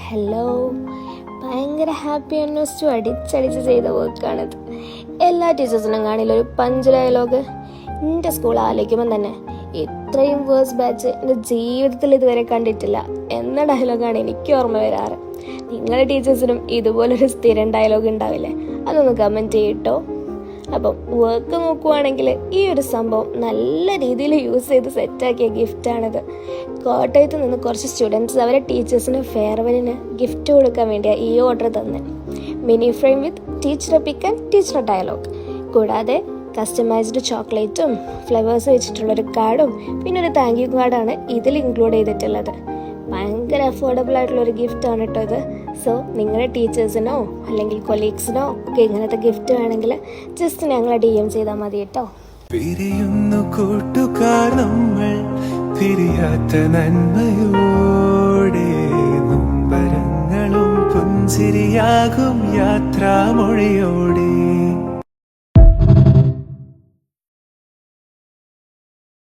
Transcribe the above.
Hello, ഭയങ്കര happy അന്വേഷിച്ചു അടിച്ചടിച്ച് ചെയ്ത വർക്കാണിത്. എല്ലാ ടീച്ചേഴ്സിനും കാണില്ല ഒരു പഞ്ച് ഡയലോഗ്. എൻ്റെ സ്കൂൾ ആലോചിക്കുമ്പം തന്നെ ഇത്രയും വേഴ്സ് ബാച്ച് എൻ്റെ ജീവിതത്തിൽ ഇതുവരെ കണ്ടിട്ടില്ല എന്ന ഡയലോഗാണ് എനിക്ക് ഓർമ്മ വരാറ്. നിങ്ങളുടെ ടീച്ചേഴ്സിനും ഇതുപോലൊരു സ്ഥിരം ഡയലോഗ് ഉണ്ടാവില്ലേ? അതൊന്ന് കമൻറ്റ് ചെയ്യട്ടോ. അപ്പം വർക്ക് നോക്കുവാണെങ്കിൽ ഈ ഒരു സംഭവം നല്ല രീതിയിൽ യൂസ് ചെയ്ത് സെറ്റാക്കിയ ഗിഫ്റ്റാണിത്. കോട്ടയത്ത് നിന്ന് കുറച്ച് സ്റ്റുഡൻസ് അവരെ ടീച്ചേഴ്സിന് ഫെയർവെല്ലിന് ഗിഫ്റ്റ് കൊടുക്കാൻ വേണ്ടിയാണ് ഈ ഓർഡർ തന്നെ. Mini frame with teacher pic and teacher dialogue, കൂടാതെ കസ്റ്റമൈസ്ഡ് ചോക്ലേറ്റും ഫ്ലവേഴ്സ് വെച്ചിട്ടുള്ളൊരു കാർഡും പിന്നെ ഒരു താങ്ക് യു കാർഡാണ് ഇതിൽ ഇൻക്ലൂഡ് ചെയ്തിട്ടുള്ളത്. ഭയങ്കര അഫോർഡബിൾ ആയിട്ടുള്ളൊരു ഗിഫ്റ്റാണ് കേട്ടോ ഇത്. സോ നിങ്ങളുടെ ടീച്ചേഴ്സിനോ അല്ലെങ്കിൽ കൊളീഗ്സിനോ ഒക്കെ ഇങ്ങനത്തെ ഗിഫ്റ്റ് വേണമെങ്കിൽ ജസ്റ്റ് ഞങ്ങളെ DM ചെയ്താൽ മതി കേട്ടോ. പിരിയുന്നു കൂട്ടുകാർ നമ്മൾ പിരിയാത്ത നന്മയോടെ, നൊമ്പരങ്ങളും പുഞ്ചിരിയാകും യാത്രാമൊഴിയോടെ.